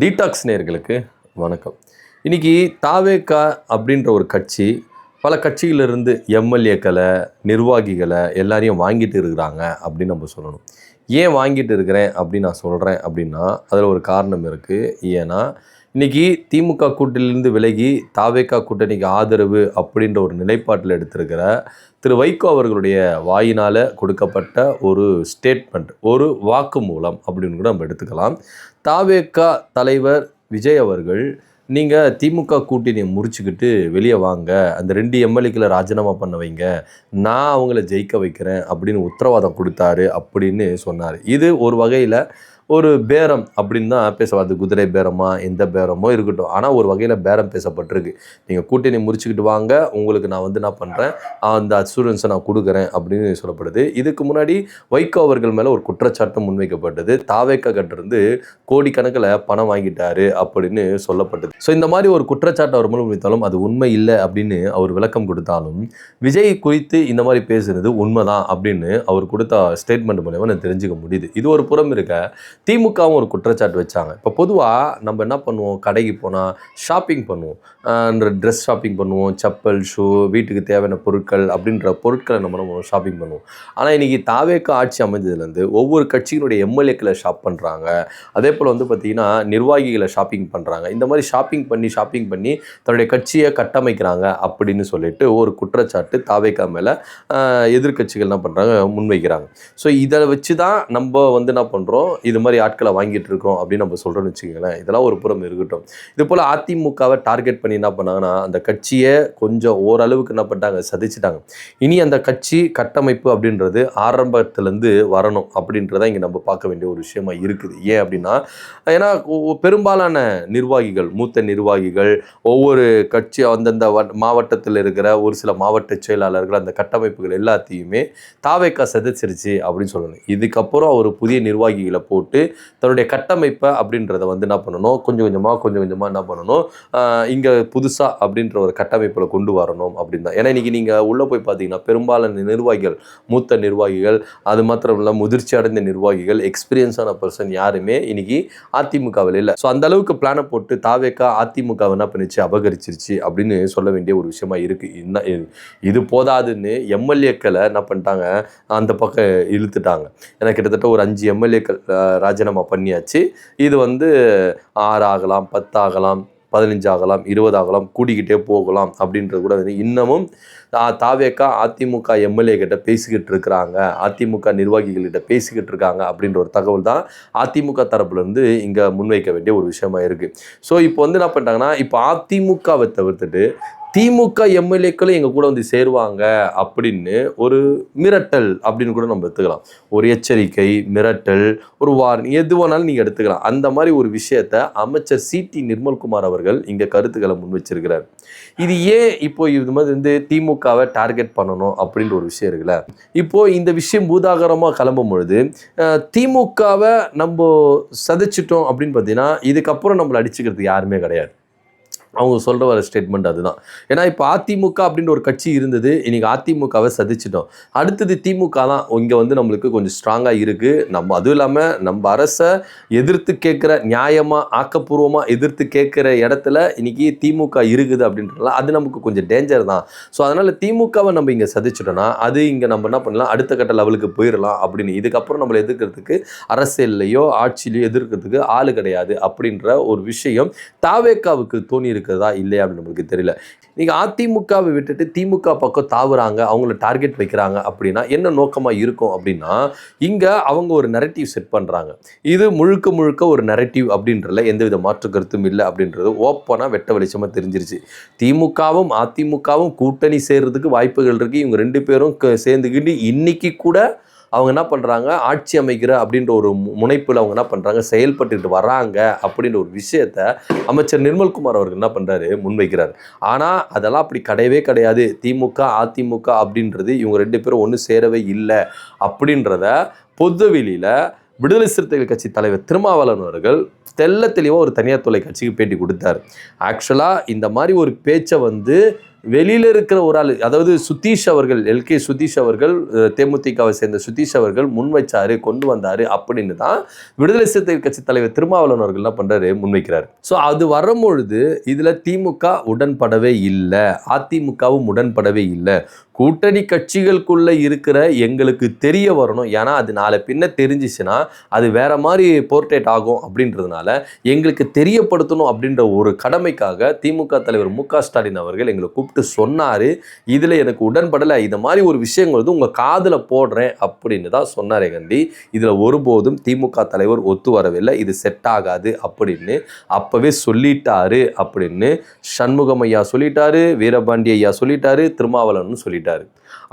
Detox நேயர்களுக்கு வணக்கம். இன்னைக்கு தாவேகா அப்படின்ற ஒரு கட்சி பல கட்சியிலிருந்து எம்எல்ஏக்களை, நிர்வாகிகளை எல்லாரையும் வாங்கிட்டு இருக்கிறாங்க அப்படின்னு நம்ம சொல்லணும். ஏன் வாங்கிட்டு இருக்கிறேன் அப்படின்னு நான் சொல்கிறேன் அப்படின்னா, அதில் ஒரு காரணம் இருக்குது. ஏன்னா இன்னைக்கு திமுக கூட்டணியிலிருந்து விலகி தாவேகா கூட்டணிக்கு ஆதரவு அப்படின்ற ஒரு நிலைப்பாட்டில் எடுத்திருக்கிற திரு வைகோ அவர்களுடைய வாயினால் கொடுக்கப்பட்ட ஒரு ஸ்டேட்மெண்ட், ஒரு வாக்குமூலம் அப்படின்னு கூட நம்ம எடுத்துக்கலாம். தாவேகா தலைவர் விஜய் அவர்கள், நீங்கள் திமுக கூட்டணியை முறிச்சுக்கிட்டு வெளியே வாங்க, அந்த 2 எம்எல்ஏக்களை ராஜினாமா பண்ண வைங்க, நான் அவங்கள ஜெயிக்க வைக்கிறேன் அப்படின்னு உத்தரவாதம் கொடுத்தாரு அப்படின்னு சொன்னார். இது ஒரு வகையில் ஒரு பேரம் அப்படின்னு தான் பேசுவார். அது குதிரை பேரமா எந்த பேரமோ இருக்கட்டும், ஆனால் ஒரு வகையில் பேரம் பேசப்பட்டிருக்கு. நீங்கள் கூட்டணி முறிச்சுக்கிட்டு வாங்க, உங்களுக்கு நான் என்ன பண்ணுறேன், அந்த அசூரன்ஸை நான் கொடுக்குறேன் அப்படின்னு சொல்லப்படுது. இதுக்கு முன்னாடி வைகோ அவர்கள் மேலே ஒரு குற்றச்சாட்டு முன்வைக்கப்பட்டது. தாவேகா கிட்டேருந்து கோடிக்கணக்கில் பணம் வாங்கிட்டாரு அப்படின்னு சொல்லப்பட்டது. ஸோ இந்த மாதிரி ஒரு குற்றச்சாட்டு அவர் மூலம் வைத்தாலும் அது உண்மை இல்லை அப்படின்னு அவர் விளக்கம் கொடுத்தாலும், விஜய் குறித்து இந்த மாதிரி பேசுறது உண்மைதான் அப்படின்னு அவர் கொடுத்த ஸ்டேட்மெண்ட் மூலமாக நான் தெரிஞ்சுக்க முடியுது. இது ஒரு புறம் இருக்க, திமுகவும் ஒரு குற்றச்சாட்டு வச்சாங்க. இப்போ பொதுவாக நம்ம என்ன பண்ணுவோம், கடைக்கு போனால் ஷாப்பிங் பண்ணுவோம், ட்ரெஸ் ஷாப்பிங் பண்ணுவோம், செப்பல், ஷூ, வீட்டுக்கு தேவையான பொருட்கள் அப்படின்ற பொருட்களை நம்ம ஷாப்பிங் பண்ணுவோம். ஆனால் இன்றைக்கி தாவேகா ஆட்சி அமைஞ்சதுலேருந்து ஒவ்வொரு கட்சியினுடைய எம்எல்ஏக்களை ஷாப் பண்ணுறாங்க. அதே போல் பார்த்திங்கன்னா நிர்வாகிகளை ஷாப்பிங் பண்ணுறாங்க. இந்த மாதிரி ஷாப்பிங் பண்ணி தன்னுடைய கட்சியை கட்டமைக்கிறாங்க அப்படின்னு சொல்லிட்டு ஒரு குற்றச்சாட்டு தாவேகா மேலே எதிர்கட்சிகள் என்ன பண்ணுறாங்க, முன்வைக்கிறாங்க. ஸோ இதை வச்சு தான் நம்ம என்ன பண்ணுறோம், இது மாதிரி ஆட்களை வாங்கிட்டு இருக்கோம் அப்படின்னு நம்ம சொல்கிறோன்னு வச்சுக்கோங்களேன். இதெல்லாம் ஒரு புறம் இருக்கட்டும். இது போல் அதிமுகவை டார்கெட் பண்ணி என்ன பண்ணாங்கன்னா, அந்த கட்சியை கொஞ்சம் ஓரளவுக்கு என்ன பண்ணிட்டாங்க, சதிச்சிட்டாங்க. இனி அந்த கட்சி கட்டமைப்பு அப்படின்றது ஆரம்பத்திலேருந்து வரணும் அப்படின்றத இங்கே நம்ம பார்க்க வேண்டிய ஒரு விஷயமா இருக்குது. ஏன் அப்படின்னா, ஏன்னா பெரும்பாலான நிர்வாகிகள், மூத்த நிர்வாகிகள், ஒவ்வொரு கட்சி அந்தந்த மாவட்டத்தில் இருக்கிற ஒரு சில மாவட்ட செயலாளர்கள், அந்த கட்டமைப்புகள் எல்லாத்தையுமே தாவேகா சதிச்சிருச்சு அப்படின்னு சொல்லணும். இதுக்கப்புறம் ஒரு புதிய நிர்வாகிகளை போட்டு தன்னுடைய கட்டமைப்பை அப்படின்றத என்ன பண்ணணும், கொஞ்சம் கொஞ்சமாக என்ன பண்ணணும், இங்கே புதுசாக அப்படின்ற ஒரு கட்டமைப்பில் கொண்டு வரணும் அப்படின்னு தான். ஏன்னா இன்றைக்கி நீங்கள் உள்ளே போய் பார்த்தீங்கன்னா பெரும்பாலான நிர்வாகிகள், மூத்த நிர்வாகிகள், அது மாத்திரம் இல்லை முதிர்ச்சி அடைந்த நிர்வாகிகள், எக்ஸ்பீரியன்ஸான பர்சன் யாருமே இன்றைக்கி அதிமுகவில் இல்லை. ஸோ அந்த அளவுக்கு பிளானை போட்டு தாவேகா அதிமுகவை என்ன பண்ணிச்சு, அபகரிச்சிருச்சு அப்படின்னு சொல்ல வேண்டிய ஒரு விஷயமா இருக்குது. இது போதாதுன்னு எம்எல்ஏக்களை என்ன பண்ணிட்டாங்க, அந்த பக்கம் இழுத்துட்டாங்க. ஏன்னா கிட்டத்தட்ட ஒரு 5 எம்எல்ஏக்கள் ராஜினாமா பண்ணியாச்சு. இது 6 ஆகலாம், 10 ஆகலாம், 15 ஆகலாம், 20 ஆகலாம், கூடிக்கிட்டே போகலாம் அப்படின்றது கூட இன்னமும் தாவேகா அதிமுக எம்எல்ஏ கிட்ட பேசிக்கிட்டு இருக்கிறாங்க, அதிமுக நிர்வாகிகள்கிட்ட பேசிக்கிட்டு இருக்காங்க அப்படின்ற ஒரு தகவல் தான் அதிமுக தரப்புலேருந்து இங்கே முன்வைக்க வேண்டிய ஒரு விஷயமா இருக்குது. ஸோ இப்போ என்ன பண்ணிட்டாங்கன்னா, இப்போ அதிமுகவை தவிர்த்துட்டு திமுக எம்எல்ஏக்களும் எங்கள் கூட சேருவாங்க அப்படின்னு ஒரு மிரட்டல் அப்படின்னு கூட நம்ம எடுத்துக்கலாம். ஒரு எச்சரிக்கை, மிரட்டல், ஒரு வார்னிங், எது வேணாலும் நீங்கள் எடுத்துக்கலாம். அந்த மாதிரி ஒரு விஷயத்தை அமைச்சர் சி.டி. நிர்மல்குமார் அவர்கள் இங்கே கருத்துக்களை முன் வச்சிருக்கிறார். இது ஏன் இப்போ இது மாதிரி திமுகவை டார்கெட் பண்ணணும் அப்படின்ற ஒரு விஷயம் இருக்குல்ல. இப்போது இந்த விஷயம் பூதாகரமாக கிளம்பும் பொழுது திமுகவை நம்ம சதைச்சிட்டோம் அப்படின்னு பார்த்தீங்கன்னா, இதுக்கப்புறம் நம்மளை அடிச்சுக்கிறதுக்கு யாருமே கிடையாது. அவங்க சொல்கிற வர ஸ்டேட்மெண்ட் அதுதான். ஏன்னா இப்போ அதிமுக அப்படின்ற ஒரு கட்சி இருந்தது, இன்றைக்கி அதிமுகவை சதிச்சிட்டோம். அடுத்தது திமுக தான் இங்கே நம்மளுக்கு கொஞ்சம் ஸ்ட்ராங்காக இருக்குது. நம்ம அதுவும் இல்லாமல் நம்ம அரசை எதிர்த்து கேட்குற, நியாயமாக ஆக்கப்பூர்வமாக எதிர்த்து கேட்குற இடத்துல இன்றைக்கி திமுக இருக்குது அப்படின்றதுலாம் அது நமக்கு கொஞ்சம் டேஞ்சர் தான். ஸோ அதனால் திமுகவை நம்ம இங்கே சதிச்சிட்டோன்னா அது இங்கே நம்ம என்ன பண்ணலாம், அடுத்த கட்ட லெவலுக்கு போயிடலாம் அப்படின்னு. இதுக்கப்புறம் நம்மளை எதிர்க்கிறதுக்கு அரசியல்லையோ ஆட்சியிலையோ எதிர்க்கிறதுக்கு ஆள் கிடையாது அப்படின்ற ஒரு விஷயம் தாவேகாவுக்கு தோணி இருக்கிறதா இல்லையா அப்படின்னு நம்மளுக்கு தெரியல. நீங்கள் அதிமுகவை விட்டுட்டு திமுக பக்கம் தாவுறாங்க, அவங்கள டார்கெட் வைக்கிறாங்க அப்படின்னா என்ன நோக்கமாக இருக்கும் அப்படின்னா, இங்கே அவங்க ஒரு நரேட்டிவ் செட் பண்ணுறாங்க. இது முழுக்க ஒரு நரேட்டிவ் அப்படின்றதுல எந்தவித மாற்று கருத்தும் இல்லை அப்படின்றது ஓப்பனாக வெட்ட வெளிச்சமாக தெரிஞ்சிருச்சு. திமுகவும் அதிமுகவும் கூட்டணி சேர்றதுக்கு வாய்ப்புகள் இருக்குது. இவங்க 2 பேரும் சேர்ந்துக்கிட்டு இன்னைக்கு கூட அவங்க என்ன பண்ணுறாங்க, ஆட்சி அமைக்கிற அப்படின்ற ஒரு முனைப்பில் அவங்க என்ன பண்ணுறாங்க, செயல்பட்டுக்கிட்டு வராங்க அப்படின்ற ஒரு விஷயத்தை அமைச்சர் நிர்மல்குமார் அவர்கள் என்ன பண்ணுறாரு, முன்வைக்கிறார். ஆனால் அதெல்லாம் அப்படி கிடையவே கிடையாது. திமுக அதிமுக அப்படின்றது இவங்க 2 பேரும் ஒன்று சேரவே இல்லை அப்படின்றத பொதுவெளியில் விடுதலை சிறுத்தைகள் கட்சி தலைவர் திருமாவளவன் அவர்கள் தெளிவாக ஒரு தனியார் தொலைக்காட்சிக்கு பேட்டி கொடுத்தார். ஆக்சுவலாக இந்த மாதிரி ஒரு பேச்சை வெளியில் இருக்கிற ஒரு ஆள், அதாவது சுதீஷ் அவர்கள், சுதீஷ் அவர்கள், தேமுதிகவை சேர்ந்த சுதீஷ் அவர்கள் முன் வச்சாரு, கொண்டு வந்தாரு அப்படின்னு தான் விடுதலை சிறுத்தைகள் கட்சி தலைவர் திருமாவளவன் அவர்கள் என்ன பண்றாரு, முன்வைக்கிறார். ஸோ அது வரும்பொழுது இதுல திமுக உடன்படவே இல்லை, அதிமுகவும் உடன்படவே இல்லை. கூட்டணி கட்சிகளுக்குள்ள இருக்கிற எங்களுக்கு தெரிய வரணும், ஏன்னா அது நாளை பின்ன தெரிஞ்சிச்சுன்னா அது வேற மாதிரி போர்ட்ரேட் ஆகும் அப்படின்றதுனால எங்களுக்கு தெரியப்படுத்தணும் அப்படின்ற ஒரு கடமைக்காக திமுக தலைவர் மு.க.ஸ்டாலின் அவர்கள் எங்களை கூப்பிட்டு சொன்னார். இதில் எனக்கு உடன்படலை, இந்த மாதிரி ஒரு விஷயங்கள் வந்து உங்கள் காதில் போடுறேன் அப்படின்னு தான் சொன்னாரே கண்டி. இதில் ஒருபோதும் திமுக தலைவர் ஒத்து வரவில்லை, இது செட் ஆகாது அப்படின்னு அப்பவே சொல்லிட்டாரு அப்படின்னு சண்முகம் ஐயா சொல்லிட்டாரு, வீரபாண்டி ஐயா சொல்லிட்டாரு, திருமாவளவன் சொல்லிட்டாரு.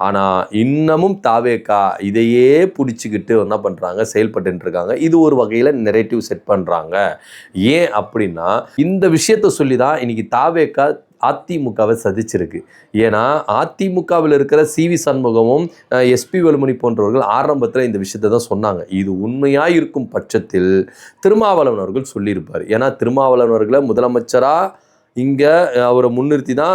ஆனால் இன்னமும் தாவேகா இதையே பிடிச்சிக்கிட்டு என்ன பண்ணுறாங்க, செயல்பட்டு இருக்காங்க. இது ஒரு வகையில் நெரேட்டிவ் செட் பண்ணுறாங்க. ஏன் அப்படின்னா இந்த விஷயத்த சொல்லி தான் இன்னைக்கு தாவேகா அதிமுகவை சதிச்சிருக்கு. ஏன்னா அதிமுகவில் இருக்கிற சி.வி. சண்முகமும் எஸ்பி வேலுமணி போன்றவர்கள் ஆரம்பத்தில் இந்த விஷயத்தை தான் சொன்னாங்க. இது உண்மையாக இருக்கும் பட்சத்தில் திருமாவளவன் அவர்கள் சொல்லியிருப்பார். ஏன்னா திருமாவளவன் அவர்களை முதலமைச்சராக இங்கே அவரை முன்னிறுத்தி தான்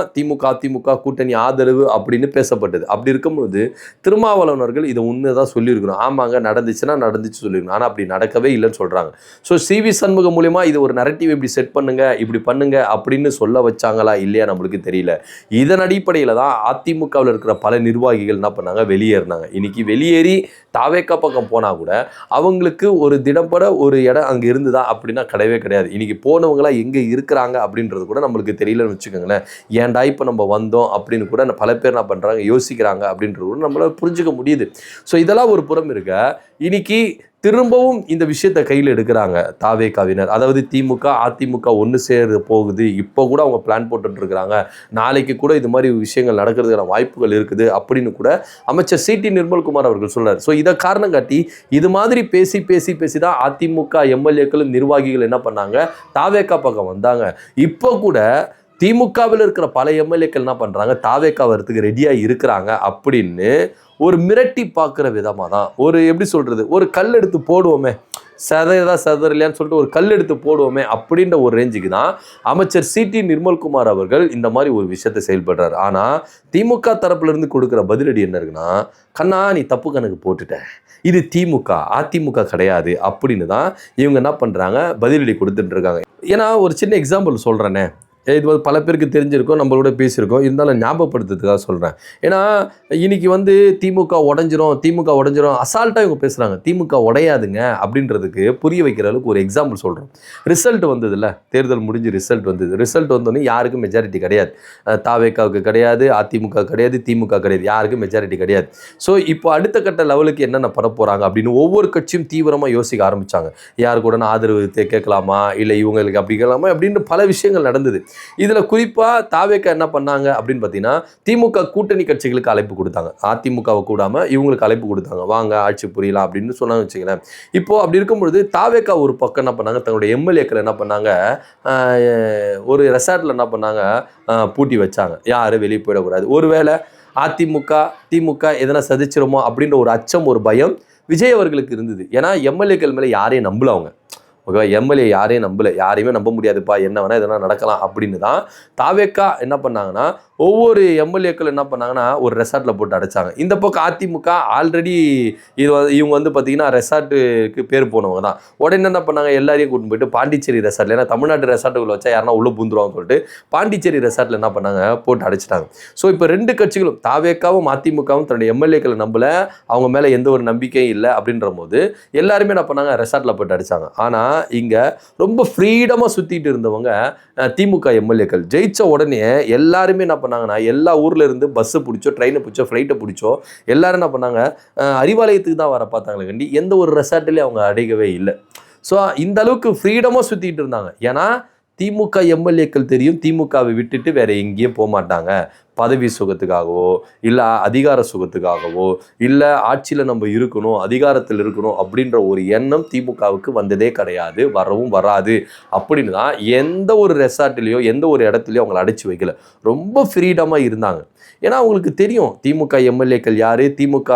அதிமுக கூட்டணி ஆதரவு அப்படின்னு பேசப்பட்டது. அப்படி இருக்கும்போது திருமாவளவர்கள் இதை உண்மையை தான் சொல்லியிருக்கணும். ஆமாங்க, நடந்துச்சுன்னா நடந்துச்சு சொல்லியிருக்கணும். ஆனால் அப்படி நடக்கவே இல்லைன்னு சொல்கிறாங்க. So CV. சண்முகம் மூலிமா இது ஒரு நரேட்டிவ் இப்படி செட் பண்ணுங்க, இப்படி பண்ணுங்க அப்படின்னு சொல்ல வச்சாங்களா இல்லையா நம்மளுக்கு தெரியல. இதன் அடிப்படையில் தான் அதிமுகவில் இருக்கிற பல நிர்வாகிகள் என்ன பண்ணாங்க, வெளியேறினாங்க. இன்னைக்கு வெளியேறி தாவேக்கா பக்கம் போனால் கூட அவங்களுக்கு ஒரு தினப்பட ஒரு இடம் அங்கே இருந்துதா அப்படின்னா கிடையவே கிடையாது. இன்னைக்கு போனவங்களாம் எங்கே இருக்கிறாங்க அப்படின்றது கூட நம்மளுக்கு தெரியலன்னு வச்சுக்கோங்களேன். ஏன்டா இப்போ நம்ம வந்தோம் அப்படின்னு கூட பல பேர் என்ன பண்ணுறாங்க, யோசிக்கிறாங்க அப்படின்றது கூட நம்மளால் புரிஞ்சுக்க முடியுது. ஸோ இதெல்லாம் ஒரு புறம் இருக்க, இன்னைக்கு திரும்பவும் இந்த விஷயத்தை கையில் எடுக்கிறாங்க தாவேகாவினர். அதாவது திமுக அதிமுக ஒன்று சேர போகுது, இப்போ கூட அவங்க பிளான் போட்டுட்டு இருக்கிறாங்க, நாளைக்கு கூட இது மாதிரி விஷயங்கள் நடக்கிறதுக்கான வாய்ப்புகள் இருக்குது அப்படின்னு கூட அமைச்சர் சி.டி. நிர்மல்குமார் அவர்கள் சொல்றாரு. ஸோ இதை காரணம் காட்டி இது மாதிரி பேசி தான் அதிமுக எம்எல்ஏக்களும் நிர்வாகிகள் என்ன பண்ணாங்க, தாவேகா பக்கம் வந்தாங்க. இப்போ கூட திமுகவில் இருக்கிற பல எம்எல்ஏக்கள் என்ன பண்ணுறாங்க, தாவேகா வரத்துக்கு ரெடியாக இருக்கிறாங்க அப்படின்னு ஒரு மிரட்டி பார்க்குற விதமாக தான், ஒரு எப்படி சொல்கிறது, ஒரு கல் எடுத்து போடுவோமே, சதறலையான்னு சொல்லிட்டு ஒரு கல் எடுத்து போடுவோமே அப்படின்ற ஒரு ரேஞ்சுக்கு தான் அமைச்சர் சி.டி. நிர்மல்குமார் அவர்கள் இந்த மாதிரி ஒரு விஷயத்தை செயல்படுறாரு. ஆனால் திமுக தரப்புலேருந்து கொடுக்குற பதிலடி என்ன இருக்குன்னா, கண்ணா நீ தப்பு கணக்கு போட்டுட்ட, இது திமுக அதிமுக கிடையாது அப்படின்னு தான் இவங்க என்ன பண்ணுறாங்க, பதிலடி கொடுத்துட்டு இருக்காங்க. ஏன்னா ஒரு சின்ன எக்ஸாம்பிள் சொல்கிறேனே, இது வந்து பல பேருக்கு தெரிஞ்சிருக்கும், நம்மளோட பேசியிருக்கோம், இருந்தாலும் ஞாபகப்படுத்துறதுக்காக சொல்கிறேன். ஏன்னா இன்னைக்கு வந்து திமுக உடஞ்சிரும் அசால்ட்டாக இவங்க பேசுகிறாங்க. திமுக உடையாதுங்க அப்படின்றதுக்கு புரிய வைக்கிற அளவுக்கு ஒரு எக்ஸாம்பிள் சொல்கிறோம். ரிசல்ட் வந்ததுல்ல, தேர்தல் முடிஞ்சு ரிசல்ட் வந்தோடனே யாருக்கும் மெஜாரிட்டி கிடையாது. தாவேகாவுக்கு கிடையாது, அதிமுக கிடையாது, திமுக கிடையாது, யாருக்கும் மெஜாரிட்டி கிடையாது. ஸோ இப்போ அடுத்த கட்ட லெவலுக்கு என்னென்ன பண்ண போகிறாங்க அப்படின்னு ஒவ்வொரு கட்சியும் தீவிரமாக யோசிக்க ஆரம்பித்தாங்க. யாருக்கு கூட ஆதரவு கேட்கலாமா, இல்லை இவங்களுக்கு அப்படி கேட்கலாமா அப்படின்னு பல விஷயங்கள் நடந்தது. இதில் குறிப்பாக தாவேகா என்ன பண்ணாங்க அப்படின்னு பார்த்தீங்கன்னா, திமுக கூட்டணி கட்சிகளுக்கு அழைப்பு கொடுத்தாங்க. அதிமுகவை கூடாமல் இவங்களுக்கு அழைப்பு கொடுத்தாங்க, வாங்க ஆட்சி புரியலாம் அப்படின்னு சொன்னாங்க வச்சுக்கிறேன். இப்போது அப்படி இருக்கும்பொழுது தாவேகா ஒரு பக்கம் என்ன பண்ணாங்க, தங்களுடைய எம்எல்ஏக்கள் என்ன பண்ணாங்க, ஒரு ரெசார்ட்டில் என்ன பண்ணாங்க, பூட்டி வச்சாங்க, யாரும் வெளியே போயிடக்கூடாது. ஒருவேளை திமுக எதனா சதிச்சிருமோ அப்படின்ற ஒரு அச்சம், ஒரு பயம் விஜய் அவர்களுக்கு இருந்தது. ஏன்னா எம்எல்ஏக்கள் மேலே யாரையும் நம்பல அவங்க. ஓகேவா, எம்எல்ஏ யாரையும் நம்பலை, யாரையுமே நம்ப முடியாதுப்பா, என்ன வேணால் எதனா நடக்கலாம் அப்படின்னு தான் தாவேகா என்ன பண்ணாங்கன்னா, ஒவ்வொரு எம்எல்ஏக்கள் என்ன பண்ணாங்கன்னா ஒரு ரெசார்ட்டில் போட்டு அடைச்சாங்க. இந்த பக்கம் அதிமுக ஆல்ரெடி இவங்க வந்து பார்த்தீங்கன்னா ரெசார்ட்டுக்கு பேர் போனவங்க தான். உடனே என்ன பண்ணாங்க, எல்லாரையும் கூட்டிட்டு போயிட்டு பாண்டிச்சேரி ரெசார்ட்டில், ஏன்னா தமிழ்நாட்டு ரெசார்ட்டுக்குள்ள வச்சா யாருன்னா உள்ளே பூந்துருவாங்கன்னு சொல்லிட்டு பாண்டிச்சேரி ரெசார்ட்டில் என்ன பண்ணாங்க, போட்டு அடைச்சிட்டாங்க. ஸோ இப்போ ரெண்டு கட்சிகளும் தாவேகாவும் அதிமுகவும் தன்னுடைய எம்எல்ஏக்களை நம்பல, அவங்க மேலே எந்த ஒரு நம்பிக்கையும் இல்லை அப்படின்ற போது எல்லாருமே என்ன பண்ணாங்க, ரெசார்ட்டில் போட்டு அடித்தாங்க. ஆனால் இங்கே ரொம்ப ஃப்ரீடமாக சுற்றிட்டு இருந்தவங்க திமுக எம்எல்ஏக்கள் ஜெயிச்ச உடனே எல்லாருமே என்ன பண்ணாங்கன்னா, எல்லா ஊரில் இருந்து பஸ்ஸு பிடிச்சோ, ட்ரெயினை பிடிச்சோ, ஃப்ளைட்டை பிடிச்சோ எல்லாரும் என்ன பண்ணாங்க, அறிவாலயத்துக்கு தான் வர பார்த்தாங்களே கண்டி எந்த ஒரு ரெசார்ட்லேயும் அவங்க அடையவே இல்லை. ஸோ இந்த அளவுக்கு ஃப்ரீடமாக சுற்றிட்டு இருந்தாங்க. ஏன்னா திமுக எம்எல்ஏக்கள் தெரியும், திமுகவை விட்டுட்டு வேற எங்கேயும் போக மாட்டாங்க. பதவி சுகத்துக்காகவோ, இல்லை அதிகார சுகத்துக்காகவோ, இல்லை ஆட்சியில் நம்ம இருக்கணும், அதிகாரத்தில் இருக்கணும் அப்படின்ற ஒரு எண்ணம் திமுகவுக்கு வந்ததே கிடையாது, வரவும் வராது. அப்படின்னு தான் எந்த ஒரு ரெசார்ட்லேயோ எந்த ஒரு இடத்துலையோ அவங்களை அடைச்சி வைக்கல, ரொம்ப ஃப்ரீடமாக இருந்தாங்க. ஏன்னா அவங்களுக்கு தெரியும் திமுக எம்எல்ஏக்கள் யார், திமுக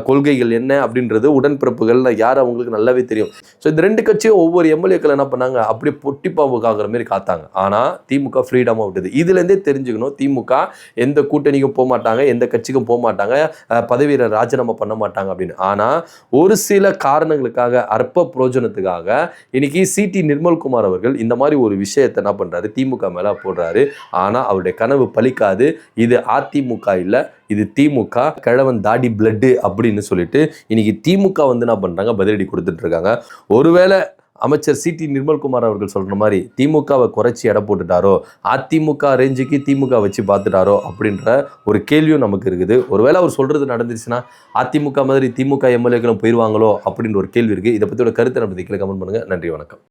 கொள்கைகள் என்ன அப்படின்றது, உடன்பிறப்புகள் யார் அவங்களுக்கு நல்லாவே தெரியும். ஸோ இந்த ரெண்டு கட்சியும் ஒவ்வொரு எம்எல்ஏக்கள் என்ன பண்ணாங்க, அப்படியே பொட்டி பாம்பு காக்கிற மாதிரி காத்தாங்க. ஆனால் திமுக ஃப்ரீடமாக விட்டது. இதுலேருந்தே தெரிஞ்சுக்கணும், திமுக எந்த கூட்டணிக்கும் போக மாட்டாங்க, எந்த கட்சிக்கும் போக மாட்டாங்க, பதவியை ராஜினாமா பண்ண மாட்டாங்க அப்படின்னு. ஆனால் ஒரு சில காரணங்களுக்காக, அற்ப பிரயோஜனத்துக்காக இன்னைக்கு சிடி நிர்மல்குமார் அவர்கள் இந்த மாதிரி ஒரு விஷயத்தை என்ன பண்ணுறாரு, திமுக மேலே போடுறாரு. ஆனால் அவருடைய கனவு பலிக்காது. இது அதிமுக இல்லை, இது திமுக. கிழவன் தாடி பிளட்டு அப்படின்னு சொல்லிட்டு இன்னைக்கு திமுக வந்து என்ன பண்ணுறாங்க, பதிலடி கொடுத்துட்டு இருக்காங்க. ஒருவேளை அமைச்சர் சிடி நிர்மல்குமார் அவர்கள் சொல்ற மாதிரி திமுகவை குறைச்சி எடை போட்டுட்டாரோ, அதிமுக ரேஞ்சுக்கு திமுக வச்சு பார்த்துட்டாரோ அப்படின்ற ஒரு கேள்வியும் நமக்கு இருக்குது. ஒருவேளை அவர் சொல்றது நடந்துச்சுன்னா அதிமுக மாதிரி திமுக எம்எல்ஏக்களும் போயிடுவாங்களோ அப்படின்ற ஒரு கேள்வி இருக்குது. இதை பற்றியோட கருத்தை நம்ம கமெண்ட் பண்ணுங்க. நன்றி, வணக்கம்.